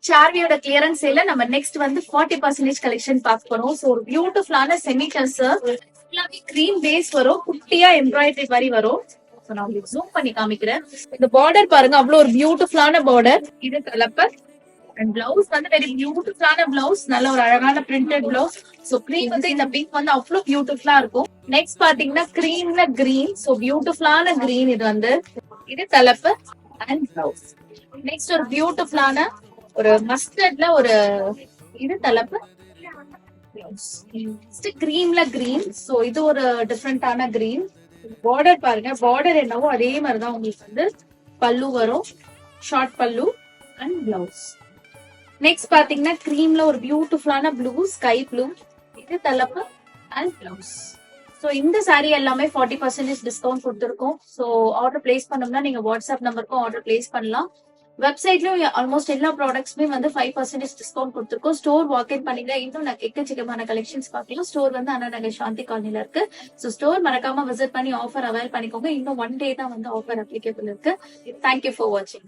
சார்வியோட clearance சேல்ல நம்ம next வந்து 40% collection பார்க்க போறோம். ஸோ ஒரு பியூட்டிஃபுல்லான செமி டசர் கிரீம் பேஸ் வரும், குட்டியா எம்ப்ராய்டரி மாதிரி வரும். ஸோ நான் உங்களுக்கு ஜூம் பண்ணி காமிக்கிறேன். இந்த பார்டர் பாருங்க, அவ்வளவு ஒரு பியூட்டிஃபுல்லான பார்டர். இது கலப்பர் அண்ட் பிளவுஸ் வந்து வெரி பியூட்டிஃபுல்லான பிளவுஸ், நல்ல ஒரு அழகான பிரிண்டட் பிளவுஸ். சோ கிரீம் வந்து இந்த பிங்க் வந்து அவ்வளவு பியூட்டிஃபுல்லா இருக்கும். நெக்ஸ்ட் பாத்தீங்கன்னா கிரீம்ல கிரீன், சோ பியூட்டிஃபுல்லான கிரீன். இது வந்து இது கலப்பர் அண்ட் பிளவுஸ். நெக்ஸ்ட் ஒரு பியூட்டிஃபுல்லான ஒரு மஸ்டர்ட்ல ஒரு இது தலைப்பு கிரீம்ல கிரீன். சோ இது ஒரு டிஃப்ரெண்டான கிரீன். பார்டர் பாருங்க, பார்டர் என்னவோ அதே மாதிரிதான் உங்களுக்கு வந்து பல்லு வரும், ஷார்ட் பல்லு அண்ட் பிளவுஸ். நெக்ஸ்ட் பாத்தீங்கன்னா கிரீம்ல ஒரு பியூட்டிஃபுல்லான ப்ளூ, ஸ்கை ப்ளூ. இது தலைப்பு அண்ட் பிளவுஸ். சோ இந்த சாரீ எல்லாமே 40% டிஸ்கவுண்ட் கொடுத்துருக்கோம். சோ ஆர்டர் பிளேஸ் பண்ணோம்னா நீங்க வாட்ஸ்அப் நம்பருக்கும் ஆர்டர் பிளேஸ் பண்ணலாம். வெப்சைட்லயும் ஆல்மோஸ்ட் எல்லா ப்ராடக்ட்ஸ்மே வந்து 5% டிஸ்கவுண்ட் கொடுத்துருக்கோம். ஸ்டோர் வாக்இன் பண்ணீங்க, இன்னும் எக்கச்சக்கமான கலெக்ஷன்ஸ் பார்க்கலாம். ஸ்டோர் வந்து அண்ணா நகர் சாந்தி காலனில இருக்கு. சோ ஸ்டோர் மறக்காம விசிட் பண்ணி ஆஃபர் அவைல் பண்ணிக்கோங்க. இன்னும் 1 டே தான் வந்து ஆஃபர் அப்ளிகேபிள் இருக்கு. தேங்க்யூ ஃபார் வாட்சிங்.